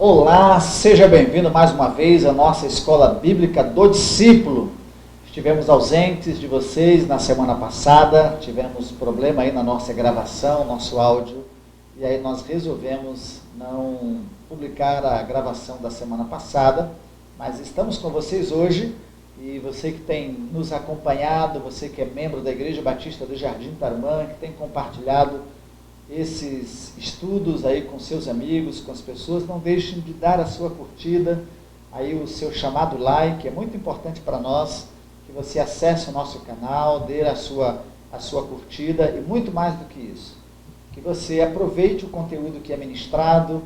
Olá, seja bem-vindo mais uma vez à nossa Escola Bíblica do Discípulo. Estivemos ausentes de vocês na semana passada, tivemos problema aí na nossa gravação, nosso áudio, e aí nós resolvemos não publicar a gravação da semana passada, mas estamos com vocês hoje, e você que tem nos acompanhado, você que é membro da Igreja Batista do Jardim Tarumã, que tem compartilhado esses estudos aí com seus amigos, com as pessoas, não deixem de dar a sua curtida, aí o seu chamado like, é muito importante para nós que você acesse o nosso canal, dê a sua curtida e muito mais do que isso, que você aproveite o conteúdo que é ministrado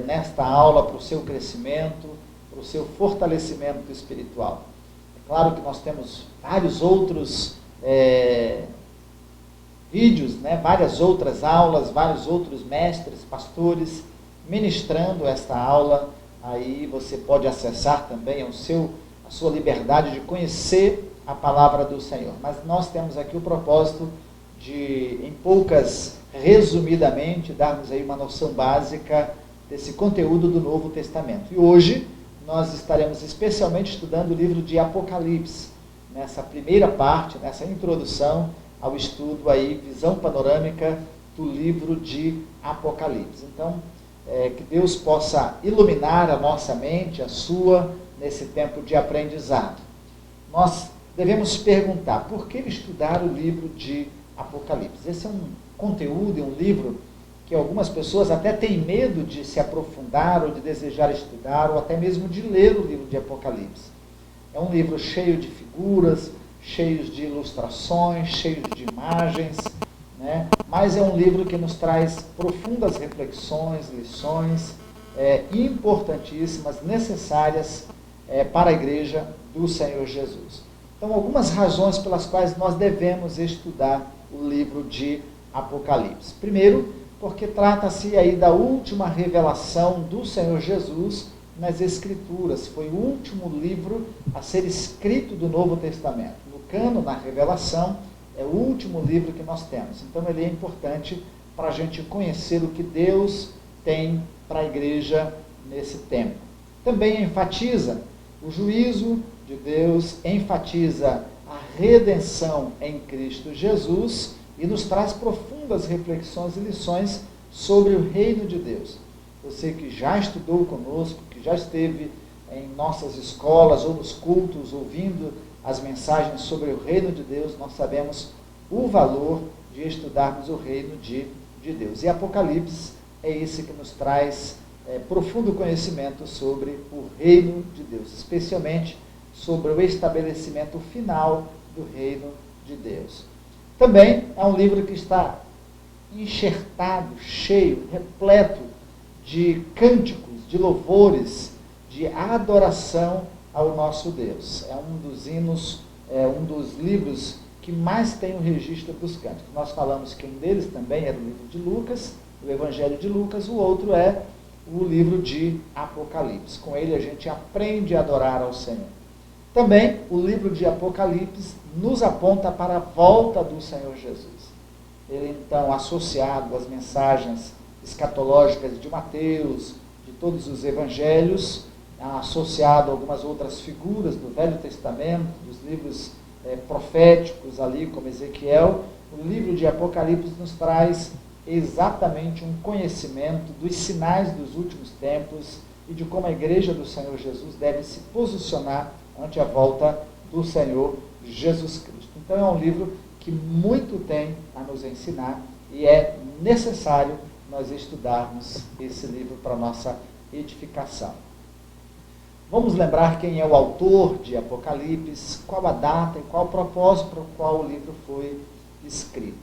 nesta aula para o seu crescimento, para o seu fortalecimento espiritual. É claro que nós temos vários outros vídeos, várias outras aulas, vários outros mestres, pastores, ministrando esta aula. Aí você pode acessar também a sua liberdade de conhecer a palavra do Senhor. Mas nós temos aqui o propósito de, em poucas, resumidamente, darmos aí uma noção básica desse conteúdo do Novo Testamento. E hoje nós estaremos especialmente estudando o livro de Apocalipse, nessa primeira parte, nessa introdução ao estudo aí, visão panorâmica do livro de Apocalipse. Então, que Deus possa iluminar a nossa mente, a sua, nesse tempo de aprendizado. Nós devemos perguntar, por que estudar o livro de Apocalipse? Esse é um conteúdo, um livro que algumas pessoas até têm medo de se aprofundar, ou de desejar estudar, ou até mesmo de ler o livro de Apocalipse. É um livro cheio de figuras, cheios de ilustrações, cheios de imagens, mas é um livro que nos traz profundas reflexões, lições importantíssimas, necessárias para a igreja do Senhor Jesus. Então, algumas razões pelas quais nós devemos estudar o livro de Apocalipse. Primeiro, porque trata-se aí da última revelação do Senhor Jesus nas Escrituras. Foi o último livro a ser escrito do Novo Testamento. No cânon, na Revelação, é o último livro que nós temos. Então, ele é importante para a gente conhecer o que Deus tem para a igreja nesse tempo. Também enfatiza o juízo de Deus, enfatiza a redenção em Cristo Jesus e nos traz profundas reflexões e lições sobre o reino de Deus. Você que já estudou conosco, que já esteve em nossas escolas ou nos cultos ouvindo as mensagens sobre o reino de Deus, nós sabemos o valor de estudarmos o reino de Deus. E Apocalipse é esse que nos traz profundo conhecimento sobre o reino de Deus, especialmente sobre o estabelecimento final do reino de Deus. Também é um livro que está enxertado, cheio, repleto de cânticos, de louvores, de adoração ao nosso Deus. É um dos hinos, um dos livros que mais tem o registro dos cânticos. Nós falamos que um deles também era o livro de Lucas, o Evangelho de Lucas, o outro é o livro de Apocalipse. Com ele a gente aprende a adorar ao Senhor. Também o livro de Apocalipse nos aponta para a volta do Senhor Jesus. Ele então, associado às mensagens escatológicas de Mateus, de todos os evangelhos, associado a algumas outras figuras do Velho Testamento, dos livros proféticos ali, como Ezequiel, o livro de Apocalipse nos traz exatamente um conhecimento dos sinais dos últimos tempos e de como a igreja do Senhor Jesus deve se posicionar ante a volta do Senhor Jesus Cristo. Então é um livro que muito tem a nos ensinar e é necessário nós estudarmos esse livro para a nossa edificação. Vamos lembrar quem é o autor de Apocalipse, qual a data e qual o propósito para o qual o livro foi escrito.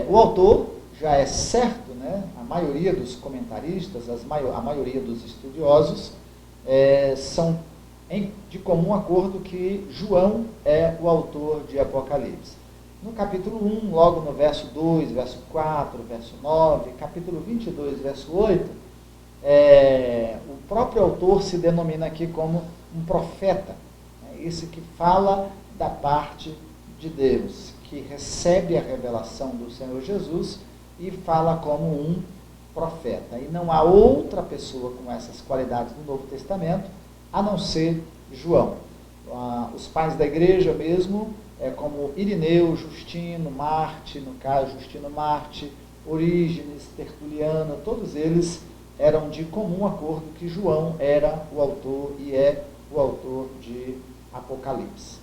O autor já é certo, a maioria dos comentaristas, a maioria dos estudiosos, são de comum acordo que João é o autor de Apocalipse. No capítulo 1, logo no verso 2, verso 4, verso 9, capítulo 22, verso 8, o próprio autor se denomina aqui como um profeta, esse que fala da parte de Deus, que recebe a revelação do Senhor Jesus e fala como um profeta. E não há outra pessoa com essas qualidades no Novo Testamento, a não ser João. Os pais da igreja mesmo, como Irineu, Justino, Marte, no caso Justino Marte, Orígenes, Tertuliano, todos eles eram de comum acordo que João era o autor e é o autor de Apocalipse.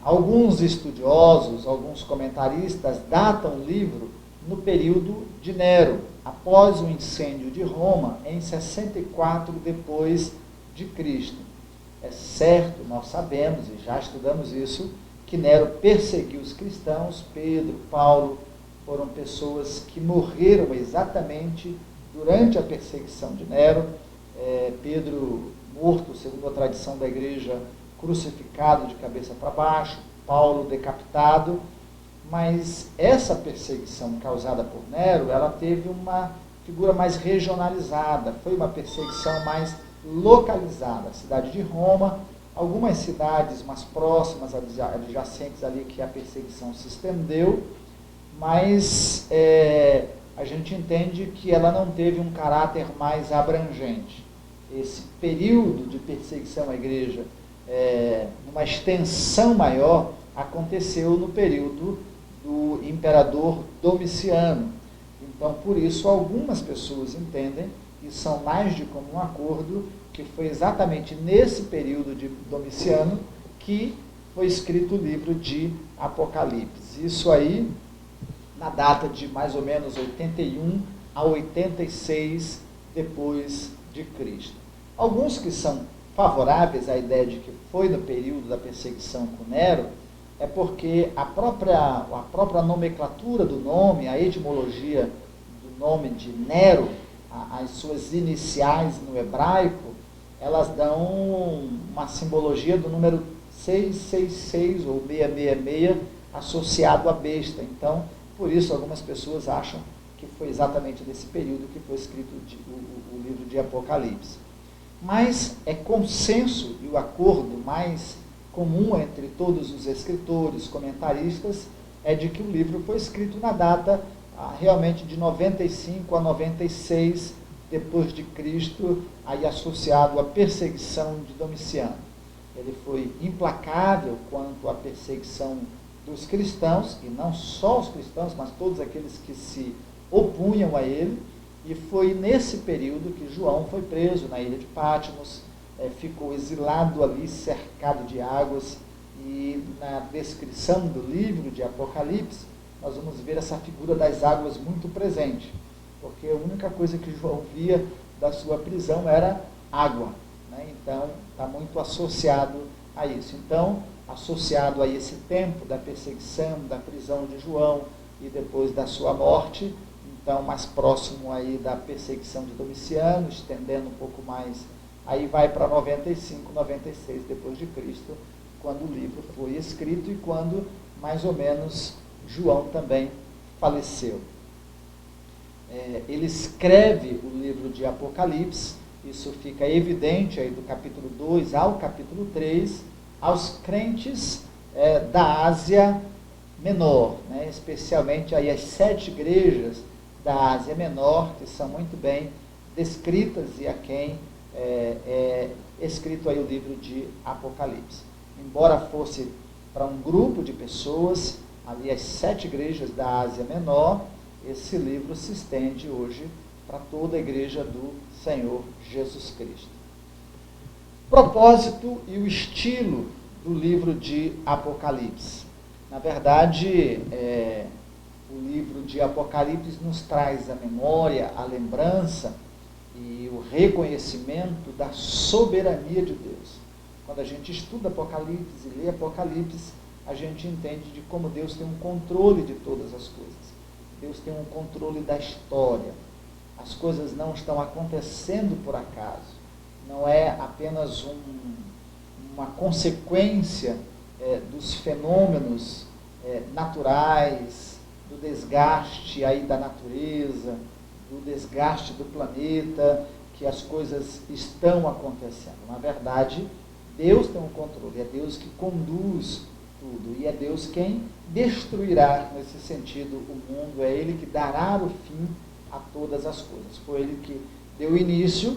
Alguns estudiosos, alguns comentaristas datam o livro no período de Nero, após o incêndio de Roma, em 64 depois de Cristo. É certo, nós sabemos, e já estudamos isso, que Nero perseguiu os cristãos. Pedro, Paulo, foram pessoas que morreram exatamente durante a perseguição de Nero. Pedro morto, segundo a tradição da igreja, crucificado de cabeça para baixo, Paulo decapitado. Mas essa perseguição causada por Nero, ela teve uma figura mais regionalizada, foi uma perseguição mais localizada. A cidade de Roma, algumas cidades mais próximas, adjacentes ali, que a perseguição se estendeu, mas a gente entende que ela não teve um caráter mais abrangente. Esse período de perseguição à igreja, numa extensão maior, aconteceu no período do imperador Domiciano. Então, por isso, algumas pessoas entendem, e são mais de comum acordo, que foi exatamente nesse período de Domiciano que foi escrito o livro de Apocalipse. Isso aí, na data de mais ou menos 81 a 86 depois de Cristo. Alguns que são favoráveis à ideia de que foi no período da perseguição com Nero, é porque a própria nomenclatura do nome, a etimologia do nome de Nero, as suas iniciais no hebraico, elas dão uma simbologia do número 666 ou 666 associado à besta. Então, por isso algumas pessoas acham que foi exatamente nesse período que foi escrito o livro de Apocalipse. Mas é consenso e o acordo mais comum entre todos os escritores, comentaristas, é de que o livro foi escrito na data realmente de 95 a 96 depois de Cristo, aí associado à perseguição de Domiciano. Ele foi implacável quanto à perseguição dos cristãos, e não só os cristãos, mas todos aqueles que se opunham a ele, e foi nesse período que João foi preso na ilha de Patmos, ficou exilado ali, cercado de águas, e na descrição do livro de Apocalipse, nós vamos ver essa figura das águas muito presente, porque a única coisa que João via da sua prisão era água, né? Então, está muito associado a isso. Então, associado a esse tempo da perseguição, da prisão de João e depois da sua morte, então mais próximo aí da perseguição de Domiciano, estendendo um pouco mais, aí vai para 95, 96 depois de Cristo, quando o livro foi escrito e quando mais ou menos João também faleceu. Ele escreve o livro de Apocalipse, isso fica evidente aí do capítulo 2 ao capítulo 3, aos crentes da Ásia Menor, né? Especialmente aí as 7 igrejas da Ásia Menor, que são muito bem descritas e a quem é escrito aí o livro de Apocalipse. Embora fosse para um grupo de pessoas, ali as 7 igrejas da Ásia Menor, esse livro se estende hoje para toda a igreja do Senhor Jesus Cristo. Propósito e o estilo do livro de Apocalipse. Na verdade, o livro de Apocalipse nos traz a memória, a lembrança e o reconhecimento da soberania de Deus. Quando a gente estuda Apocalipse e lê Apocalipse, a gente entende de como Deus tem um controle de todas as coisas. Deus tem um controle da história. As coisas não estão acontecendo por acaso. Não é apenas uma consequência dos fenômenos naturais, do desgaste aí da natureza, do desgaste do planeta, que as coisas estão acontecendo. Na verdade, Deus tem um controle, é Deus que conduz tudo, e é Deus quem destruirá, nesse sentido, o mundo, é Ele que dará o fim a todas as coisas. Foi Ele que deu início,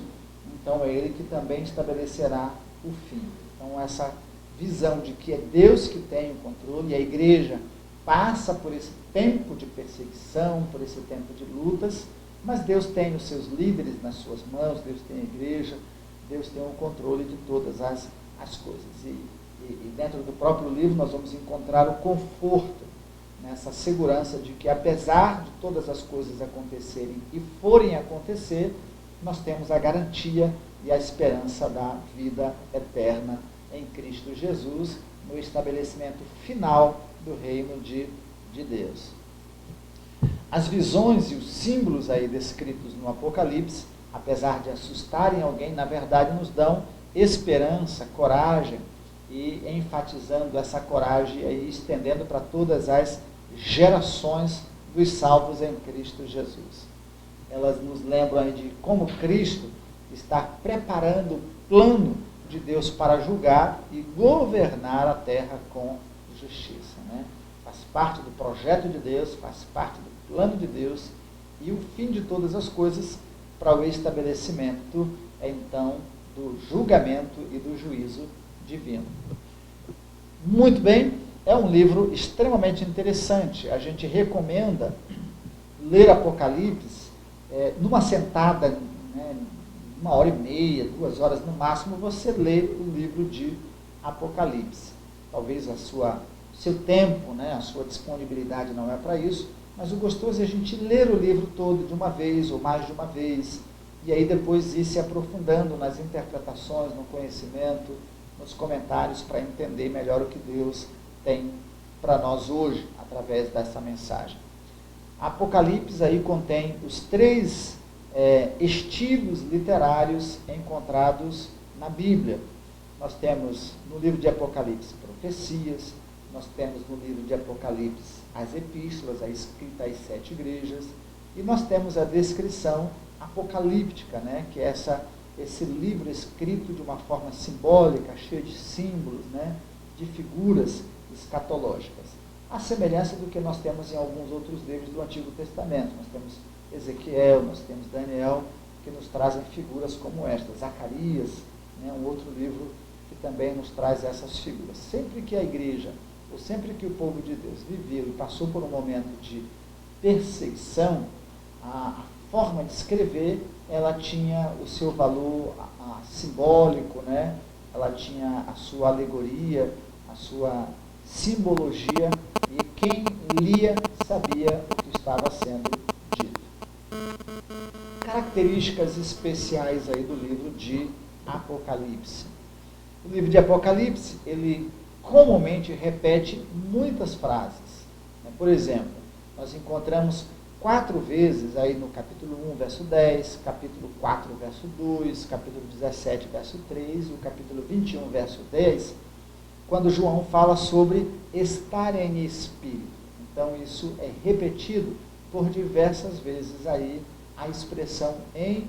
então é Ele que também estabelecerá o fim. Então essa visão de que é Deus que tem o controle, e a igreja passa por esse tempo de perseguição, por esse tempo de lutas, mas Deus tem os seus líderes nas suas mãos, Deus tem a igreja, Deus tem o controle de todas as coisas. E dentro do próprio livro nós vamos encontrar o conforto nessa segurança de que, apesar de todas as coisas acontecerem e forem acontecer, nós temos a garantia e a esperança da vida eterna em Cristo Jesus, no estabelecimento final do reino de Deus. As visões e os símbolos aí descritos no Apocalipse, apesar de assustarem alguém, na verdade nos dão esperança, coragem, e enfatizando essa coragem e estendendo para todas as gerações dos salvos em Cristo Jesus. Elas nos lembram aí de como Cristo está preparando o plano de Deus para julgar e governar a terra com justiça, né? Faz parte do projeto de Deus, faz parte do plano de Deus, e o fim de todas as coisas para o estabelecimento, então, do julgamento e do juízo divino. Muito bem, é um livro extremamente interessante. A gente recomenda ler Apocalipse numa sentada, né, 1h30, 2 horas no máximo, você lê o livro de Apocalipse. Talvez seu tempo, né, a sua disponibilidade não é para isso, mas o gostoso é a gente ler o livro todo de uma vez ou mais de uma vez, e aí depois ir se aprofundando nas interpretações, no conhecimento, nos comentários, para entender melhor o que Deus tem para nós hoje, através dessa mensagem. Apocalipse aí contém os 3 estilos literários encontrados na Bíblia. Nós temos no livro de Apocalipse profecias, nós temos no livro de Apocalipse as epístolas, a escrita às 7 igrejas, e nós temos a descrição apocalíptica, né, que é esse livro escrito de uma forma simbólica, cheio de símbolos, né, de figuras escatológicas. A semelhança do que nós temos em alguns outros livros do Antigo Testamento. Nós temos Ezequiel, nós temos Daniel, que nos trazem figuras como esta. Zacarias, né, um outro livro que também nos traz essas figuras. Sempre que a igreja, ou sempre que o povo de Deus viveu e passou por um momento de perseguição, a forma de escrever, ela tinha o seu valor simbólico, né? Ela tinha a sua alegoria, a sua simbologia, e quem lia sabia o que estava sendo dito. Características especiais aí do livro de Apocalipse. O livro de Apocalipse, ele comumente repete muitas frases. Por exemplo, nós encontramos 4 vezes aí no capítulo 1, verso 10, capítulo 4, verso 2, capítulo 17, verso 3 e o capítulo 21, verso 10, quando João fala sobre estar em espírito. Então isso é repetido por diversas vezes aí a expressão em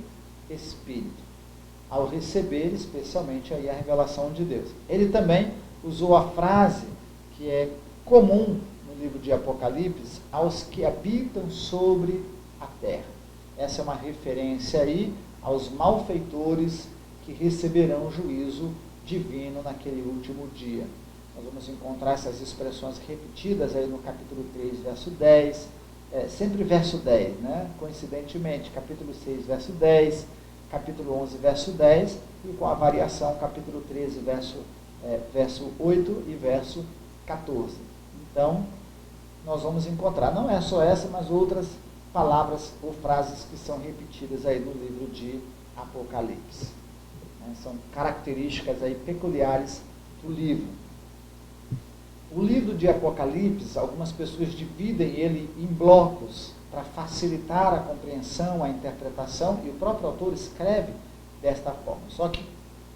espírito, ao receber especialmente aí a revelação de Deus. Ele também usou a frase que é comum no livro de Apocalipse, aos que habitam sobre a terra. Essa é uma referência aí aos malfeitores que receberão juízo divino naquele último dia. Nós vamos encontrar essas expressões repetidas aí no capítulo 3, verso 10, sempre verso 10, né? Coincidentemente, capítulo 6, verso 10, capítulo 11, verso 10, e com a variação, capítulo 13, verso 8 e verso 14. Então, nós vamos encontrar, não é só essa, mas outras palavras ou frases que são repetidas aí no livro de Apocalipse. São características aí peculiares do livro. O livro de Apocalipse, algumas pessoas dividem ele em blocos para facilitar a compreensão, a interpretação, e o próprio autor escreve desta forma. Só que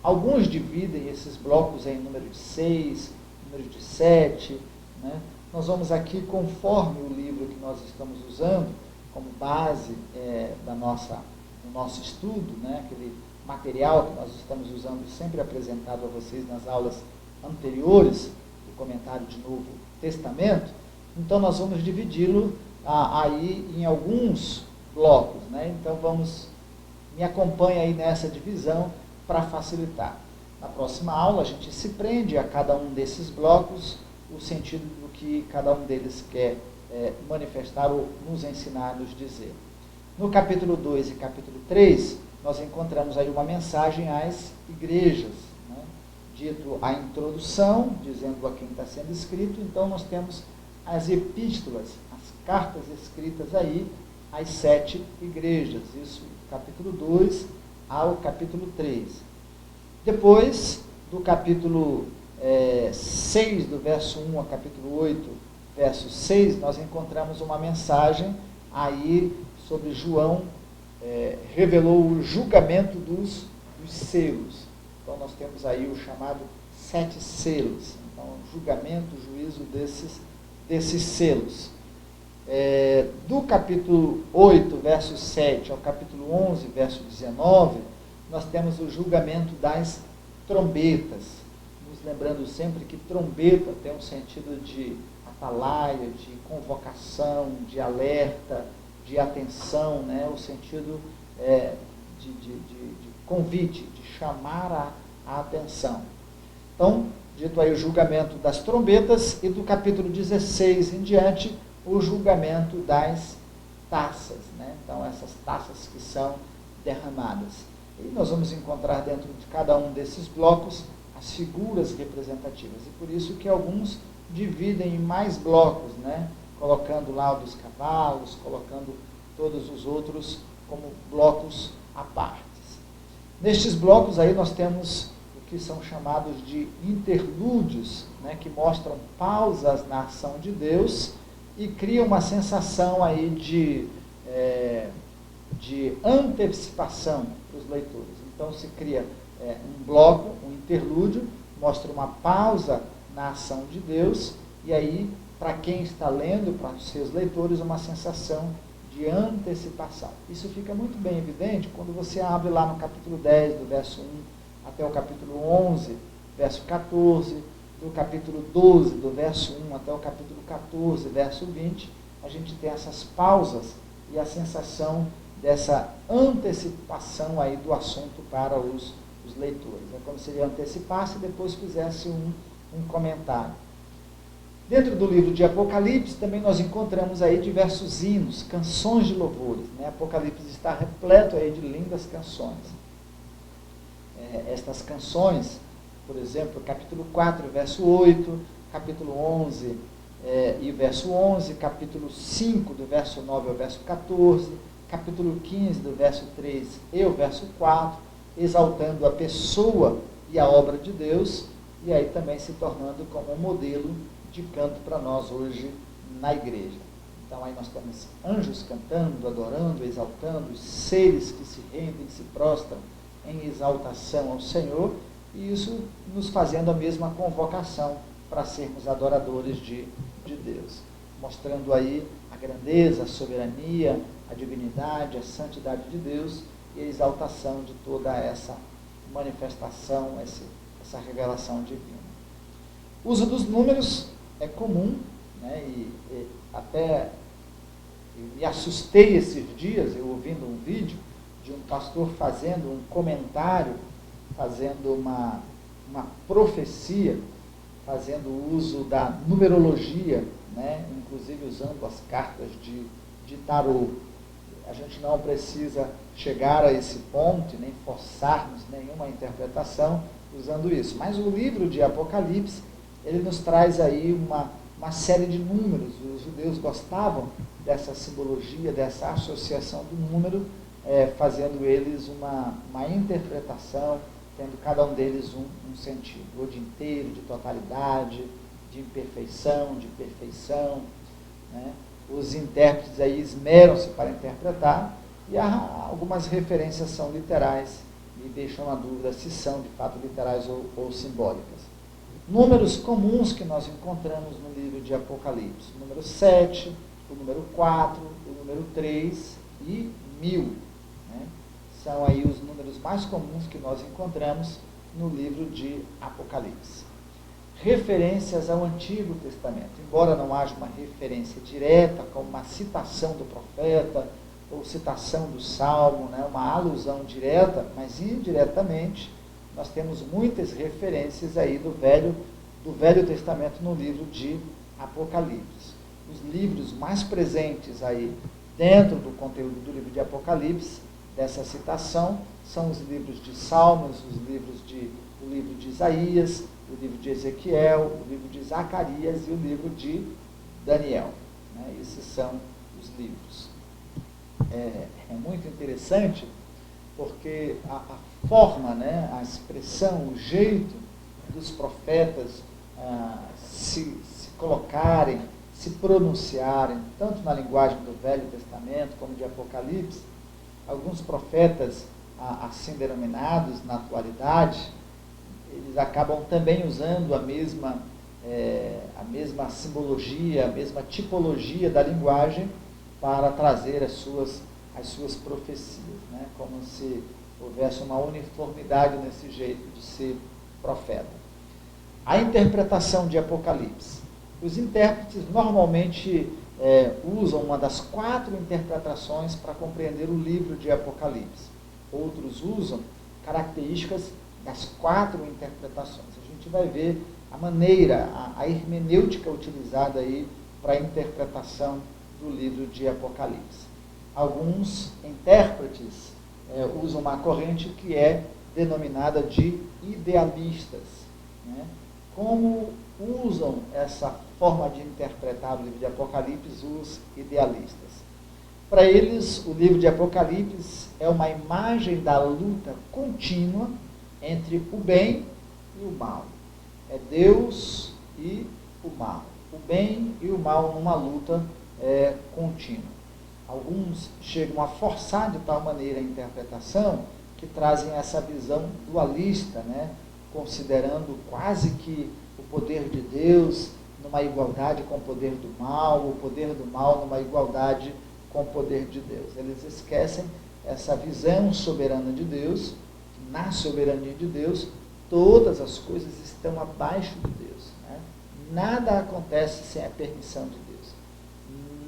alguns dividem esses blocos em número de 6, número de 7, né? Nós vamos aqui, conforme o livro que nós estamos usando como base do nosso estudo, né? Aquele material que nós estamos usando, sempre apresentado a vocês nas aulas anteriores, do comentário de Novo Testamento. Então nós vamos dividi-lo aí em alguns blocos, né? Então me acompanha aí nessa divisão para facilitar. Na próxima aula a gente se prende a cada um desses blocos, o sentido do que cada um deles quer manifestar ou nos ensinar, nos dizer. No capítulo 2 e capítulo 3, nós encontramos aí uma mensagem às igrejas, né? Dito a introdução, dizendo a quem está sendo escrito, então nós temos as epístolas, as cartas escritas aí às 7 igrejas, isso do capítulo 2 ao capítulo 3. Depois, do capítulo 6, do verso 1 ao capítulo 8, verso 6, nós encontramos uma mensagem aí sobre João, revelou o julgamento dos selos. Então nós temos aí o chamado 7 selos. Então, julgamento, juízo desses selos. Do capítulo 8, verso 7 ao capítulo 11, verso 19, nós temos o julgamento das trombetas. Nos lembrando sempre que trombeta tem um sentido de atalaia, de convocação, de alerta, de atenção, né? O sentido de convite, de chamar a atenção. Então, dito aí o julgamento das trombetas, e do capítulo 16 em diante, o julgamento das taças, né? Então, essas taças que são derramadas. E nós vamos encontrar dentro de cada um desses blocos as figuras representativas. E por isso que alguns dividem em mais blocos, né? Colocando lá o dos cavalos, colocando todos os outros como blocos à parte. Nestes blocos aí nós temos o que são chamados de interlúdios, né? Que mostram pausas na ação de Deus e criam uma sensação aí de antecipação para os leitores. Então se cria um bloco, um interlúdio, mostra uma pausa na ação de Deus, e aí, para quem está lendo, para os seus leitores, uma sensação de antecipação. Isso fica muito bem evidente quando você abre lá no capítulo 10, do verso 1 até o capítulo 11, verso 14, do capítulo 12, do verso 1 até o capítulo 14, verso 20, a gente tem essas pausas e a sensação dessa antecipação aí do assunto para os leitores. É como se ele antecipasse e depois fizesse um comentário. Dentro do livro de Apocalipse também nós encontramos aí diversos hinos, canções de louvores, né? Apocalipse está repleto aí de lindas canções. Estas canções, por exemplo, capítulo 4, verso 8, capítulo 11 e verso 11, capítulo 5, do verso 9 ao verso 14, capítulo 15, do verso 3 e o verso 4, exaltando a pessoa e a obra de Deus, e aí também se tornando como um modelo de canto para nós hoje na igreja. Então aí nós temos anjos cantando, adorando, exaltando, os seres que se rendem, se prostram em exaltação ao Senhor, e isso nos fazendo a mesma convocação para sermos adoradores de Deus, mostrando aí a grandeza, a soberania, a divindade, a santidade de Deus e a exaltação de toda essa manifestação, essa revelação divina. O uso dos números é comum, né? E até eu me assustei esses dias, eu ouvindo um vídeo de um pastor fazendo um comentário, fazendo uma profecia, fazendo uso da numerologia, né? Inclusive usando as cartas de tarô. A gente não precisa chegar a esse ponto, nem forçarmos nenhuma interpretação usando isso. Mas o livro de Apocalipse, ele nos traz aí uma série de números. Os judeus gostavam dessa simbologia, dessa associação do número, fazendo eles uma interpretação, tendo cada um deles um sentido, ou de inteiro, de totalidade, de imperfeição, de perfeição, né? Os intérpretes aí esmeram-se para interpretar, e algumas referências são literais e deixam na dúvida se são de fato literais ou simbólicas. Números comuns que nós encontramos no livro de Apocalipse: o número 7, o número 4, o número 3 e 1000. Né? São aí os números mais comuns que nós encontramos no livro de Apocalipse. Referências ao Antigo Testamento. Embora não haja uma referência direta, como uma citação do profeta, ou citação do Salmo, né, uma alusão direta, mas indiretamente nós temos muitas referências aí do Velho Testamento no livro de Apocalipse. Os livros mais presentes aí dentro do conteúdo do livro de Apocalipse, dessa citação, são os livros de Salmos, o livro de Isaías, o livro de Ezequiel, o livro de Zacarias e o livro de Daniel. Né? Esses são os livros. É muito interessante porque a forma, né, a expressão, o jeito dos profetas se colocarem, se pronunciarem, tanto na linguagem do Velho Testamento como de Apocalipse, alguns profetas assim denominados na atualidade, eles acabam também usando a mesma simbologia, a mesma tipologia da linguagem para trazer as suas profecias, né? Como se houvesse uma uniformidade nesse jeito de ser profeta. A interpretação de Apocalipse. Os intérpretes normalmente usam uma das 4 interpretações para compreender o livro de Apocalipse. Outros usam características das 4 interpretações. A gente vai ver a maneira, a hermenêutica utilizada aí para a interpretação do livro de Apocalipse. Alguns intérpretes usam uma corrente que é denominada de idealistas, né? Como usam essa forma de interpretar o livro de Apocalipse os idealistas? Para eles, o livro de Apocalipse é uma imagem da luta contínua entre o bem e o mal. É Deus e o mal. O bem e o mal numa luta contínua. Alguns chegam a forçar de tal maneira a interpretação que trazem essa visão dualista, né? Considerando quase que o poder de Deus numa igualdade com o poder do mal, o poder do mal numa igualdade com o poder de Deus. Eles esquecem essa visão soberana de Deus, que na soberania de Deus todas as coisas estão abaixo de Deus, né? Nada acontece sem a permissão de Deus.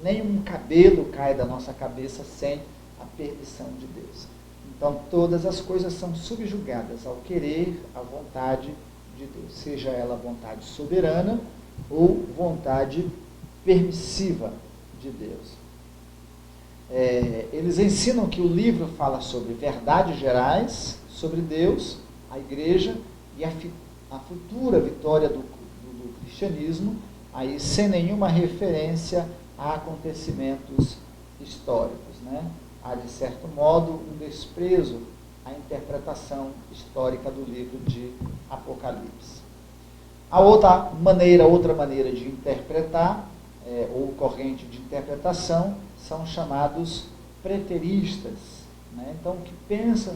Nenhum cabelo cai da nossa cabeça sem a permissão de Deus. Então, todas as coisas são subjugadas ao querer, à vontade de Deus, seja ela vontade soberana ou vontade permissiva de Deus. Eles ensinam que o livro fala sobre verdades gerais, sobre Deus, a igreja e a futura vitória do cristianismo, aí sem nenhuma referência a acontecimentos históricos, né? Há, de certo modo, um desprezo à interpretação histórica do livro de Apocalipse. A outra maneira de interpretar, ou corrente de interpretação, são chamados preteristas, né? Então, que pensam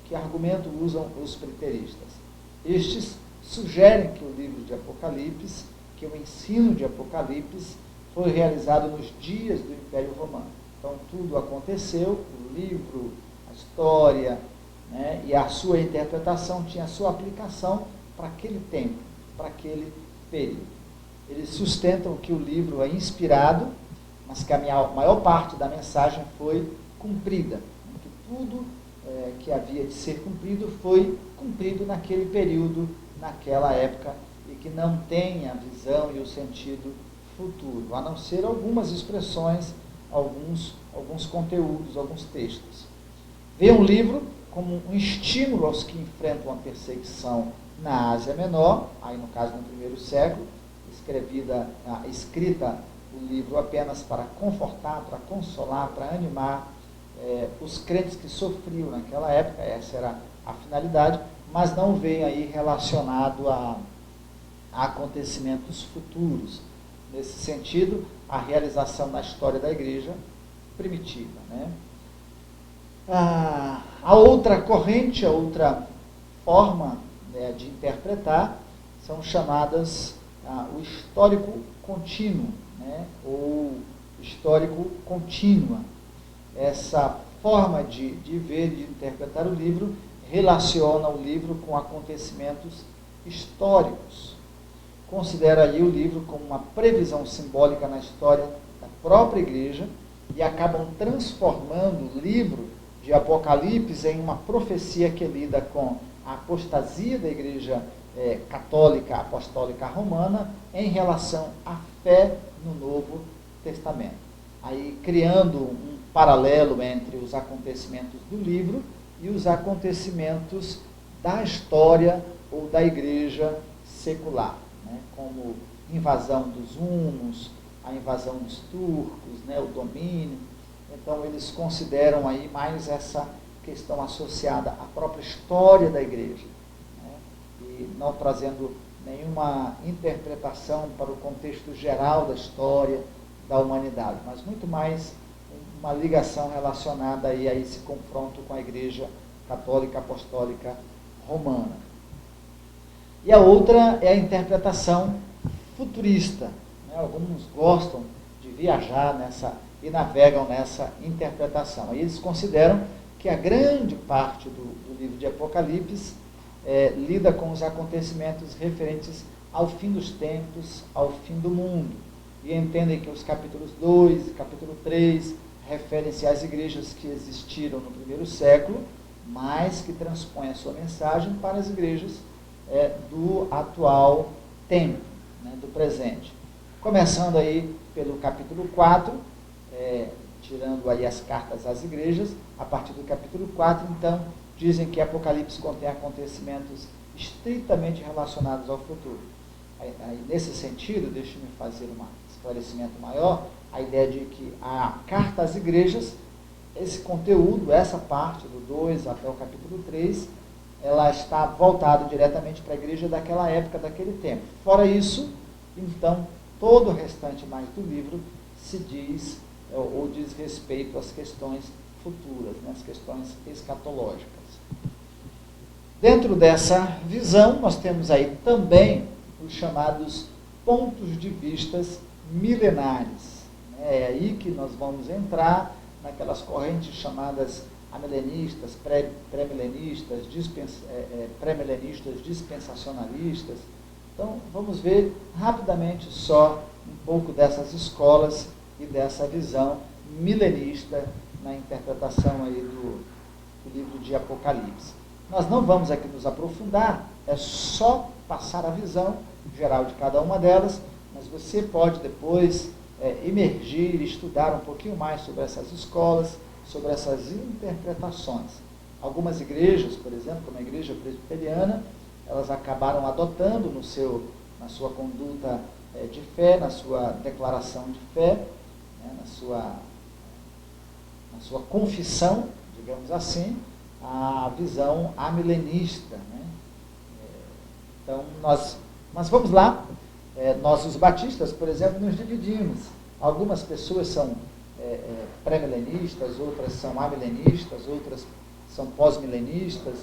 que argumento usam os preteristas. Estes sugerem que o livro de Apocalipse, que o ensino de Apocalipse, foi realizado nos dias do Império Romano. Então, tudo aconteceu, o livro, a história, né, e a sua interpretação tinha a sua aplicação para aquele tempo, para aquele período. Eles sustentam que o livro é inspirado, mas que a maior parte da mensagem foi cumprida, que tudo que havia de ser cumprido foi cumprido naquele período, naquela época, e que não tem a visão e o sentido futuro, a não ser algumas expressões, alguns conteúdos, alguns textos. Vê um livro como um estímulo aos que enfrentam a perseguição na Ásia Menor, aí no caso no primeiro século, escrita o livro apenas para confortar, para consolar, para animar os crentes que sofriam naquela época, essa era a finalidade, mas não vem aí relacionado a acontecimentos futuros. Nesse sentido, a realização da história da igreja primitiva, né? A outra corrente, a outra forma, né, de interpretar são chamadas o histórico contínuo, né, ou histórico contínua. Essa forma de ver e de interpretar o livro relaciona o livro com acontecimentos históricos. Considera aí o livro como uma previsão simbólica na história da própria igreja e acabam transformando o livro de Apocalipse em uma profecia que lida com a apostasia da Igreja católica apostólica romana em relação à fé no Novo Testamento. Aí criando um paralelo entre os acontecimentos do livro e os acontecimentos da história ou da Igreja secular, né? Como invasão dos hunos, a invasão dos turcos, né? O domínio. Então eles consideram aí mais essa questão associada à própria história da Igreja, né? E não trazendo nenhuma interpretação para o contexto geral da história da humanidade, mas muito mais uma ligação relacionada aí a esse confronto com a Igreja Católica Apostólica Romana. E a outra é a interpretação futurista, né? Alguns gostam de viajar nessa e navegam nessa interpretação. Aí eles consideram que a grande parte do livro de Apocalipse lida com os acontecimentos referentes ao fim dos tempos, ao fim do mundo. E entendem que os capítulos 2 e capítulo 3 referem-se às igrejas que existiram no primeiro século, mas que transpõem a sua mensagem para as igrejas do atual tempo, né, do presente. Começando aí pelo capítulo 4, tirando aí as cartas às igrejas, a partir do capítulo 4, então, dizem que Apocalipse contém acontecimentos estritamente relacionados ao futuro. Aí, nesse sentido, deixe-me fazer um esclarecimento maior, a ideia de que a carta às igrejas, esse conteúdo, essa parte do 2 até o capítulo 3, ela está voltada diretamente para a igreja daquela época, daquele tempo. Fora isso, então, todo o restante mais do livro se diz ou diz respeito às questões futuras, né, as questões escatológicas. Dentro dessa visão, nós temos aí também os chamados pontos de vistas milenares. É aí que nós vamos entrar naquelas correntes chamadas amilenistas, pré-milenistas, pré-milenistas dispensacionalistas. Então, vamos ver rapidamente só um pouco dessas escolas e dessa visão milenista na interpretação aí do livro de Apocalipse. Nós não vamos aqui nos aprofundar, é só passar a visão geral de cada uma delas, mas você pode depois emergir, estudar um pouquinho mais sobre essas escolas, sobre essas interpretações. Algumas igrejas, por exemplo, como a igreja presbiteriana, elas acabaram adotando na sua conduta de fé, na sua declaração de fé, né, na sua confissão, digamos assim, a visão amilenista, né? Então, mas vamos lá, nós os batistas, por exemplo, nos dividimos. Algumas pessoas são pré-milenistas, outras são amilenistas, outras são pós-milenistas.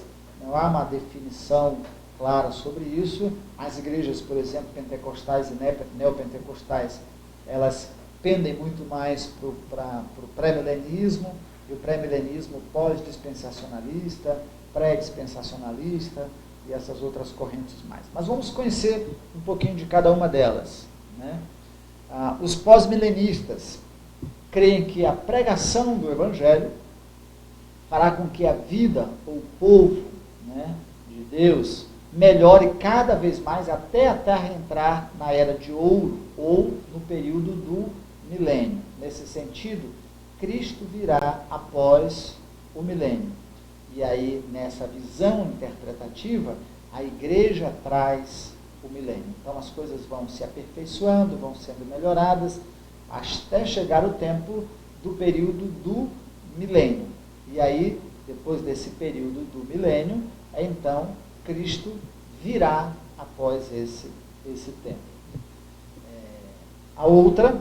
Não há uma definição clara sobre isso. As igrejas, por exemplo, pentecostais e neopentecostais, elas pendem muito mais para o pré-milenismo, e o pré-milenismo pós-dispensacionalista, pré-dispensacionalista e essas outras correntes mais. Mas vamos conhecer um pouquinho de cada uma delas, né? Os pós-milenistas creem que a pregação do Evangelho fará com que a vida ou o povo, né, de Deus melhore cada vez mais até a Terra entrar na Era de Ouro ou no período do milênio. Nesse sentido, Cristo virá após o milênio. E aí, nessa visão interpretativa, a igreja traz o milênio. Então, as coisas vão se aperfeiçoando, vão sendo melhoradas, até chegar o tempo do período do milênio. E aí, depois desse período do milênio, então, Cristo virá após esse tempo. A outra,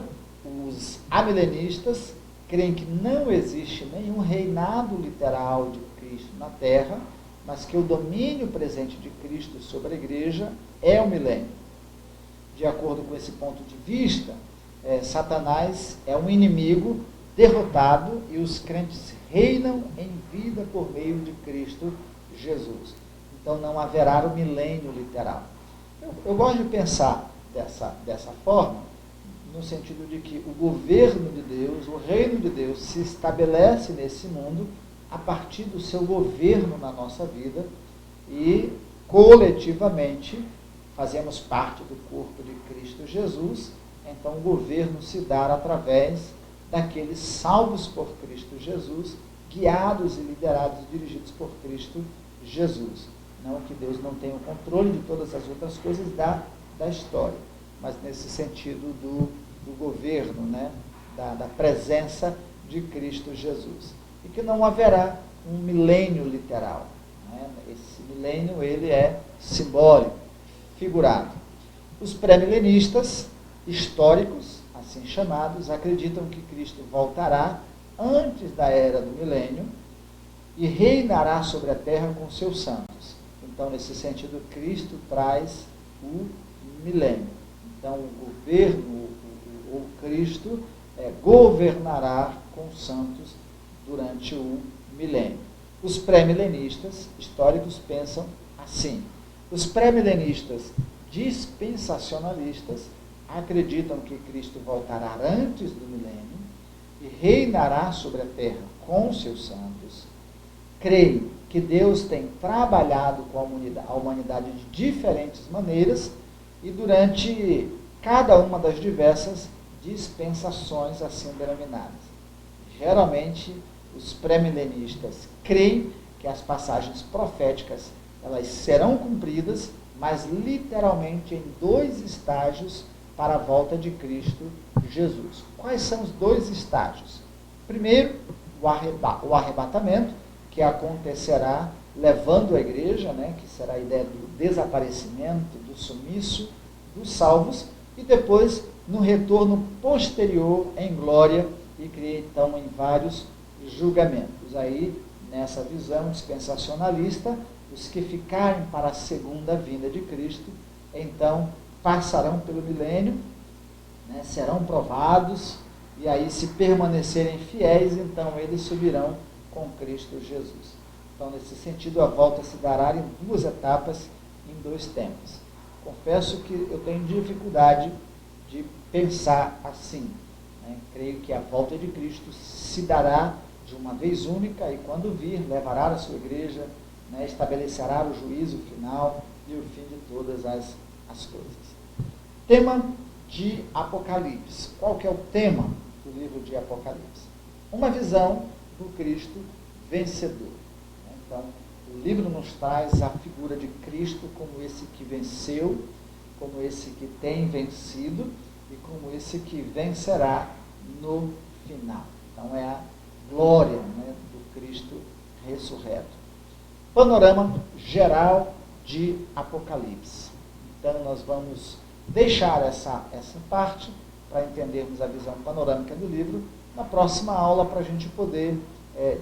os amilenistas, creem que não existe nenhum reinado literal de Cristo na Terra, mas que o domínio presente de Cristo sobre a igreja é o milênio. De acordo com esse ponto de vista, Satanás é um inimigo derrotado e os crentes reinam em vida por meio de Cristo Jesus. Então não haverá o milênio literal. Eu gosto de pensar dessa forma, no sentido de que o governo de Deus, o reino de Deus se estabelece nesse mundo a partir do seu governo na nossa vida e coletivamente fazemos parte do corpo de Cristo Jesus, então o governo se dá através daqueles salvos por Cristo Jesus, guiados e liderados e dirigidos por Cristo Jesus. Não que Deus não tenha o controle de todas as outras coisas da história, mas nesse sentido do governo, né? da presença de Cristo Jesus. E que não haverá um milênio literal. Né? Esse milênio ele é simbólico, figurado. Os pré-milenistas históricos, assim chamados, acreditam que Cristo voltará antes da era do milênio e reinará sobre a terra com seus santos. Então, nesse sentido, Cristo traz o milênio. Então, o governo, o Cristo, governará com os santos durante o milênio. Os pré-milenistas históricos pensam assim. Os pré-milenistas dispensacionalistas acreditam que Cristo voltará antes do milênio e reinará sobre a terra com seus santos. Creem que Deus tem trabalhado com a humanidade de diferentes maneiras e durante cada uma das diversas dispensações assim denominadas. Geralmente, os pré-milenistas creem que as passagens proféticas elas serão cumpridas, mas literalmente em 2 estágios para a volta de Cristo Jesus. Quais são os 2 estágios? Primeiro, o arrebatamento, que acontecerá levando a igreja, né, que será a ideia do desaparecimento, do sumiço dos salvos, e depois no retorno posterior em glória, e cria então em vários julgamentos. Aí, nessa visão dispensacionalista, os que ficarem para a segunda vinda de Cristo, então passarão pelo milênio, né, serão provados, e aí se permanecerem fiéis, então eles subirão com Cristo Jesus. Então, nesse sentido, a volta se dará em 2 etapas, em 2 tempos. Confesso que eu tenho dificuldade de pensar assim. Né? Creio que a volta de Cristo se dará de uma vez única e quando vir, levará a sua igreja, né, estabelecerá o juízo final e o fim de todas as coisas. Tema de Apocalipse. Qual que é o tema do livro de Apocalipse? Uma visão do Cristo vencedor. Então, o livro nos traz a figura de Cristo como esse que venceu, como esse que tem vencido e como esse que vencerá no final. Então, é a glória, né, do Cristo ressurreto. Panorama geral de Apocalipse. Então, nós vamos deixar essa parte para entendermos a visão panorâmica do livro na próxima aula, para a gente poder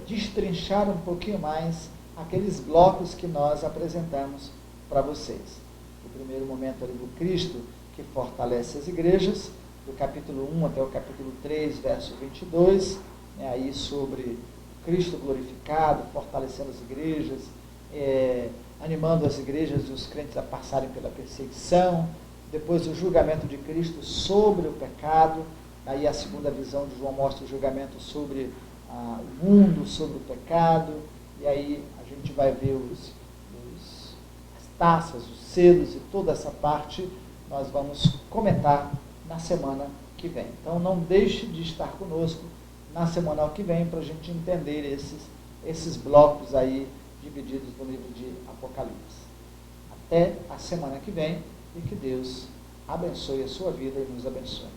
destrinchar um pouquinho mais aqueles blocos que nós apresentamos para vocês. O primeiro momento ali do Cristo, que fortalece as igrejas, do capítulo 1 até o capítulo 3, verso 22, né, aí sobre Cristo glorificado, fortalecendo as igrejas, animando as igrejas e os crentes a passarem pela perseguição, depois o julgamento de Cristo sobre o pecado, aí a segunda visão de João mostra o julgamento sobre o mundo, sobre o pecado, e aí a gente vai ver as taças, os selos e toda essa parte nós vamos comentar na semana que vem. Então não deixe de estar conosco na semana que vem para a gente entender esses blocos aí divididos no livro de Apocalipse. Até a semana que vem e que Deus abençoe a sua vida e nos abençoe.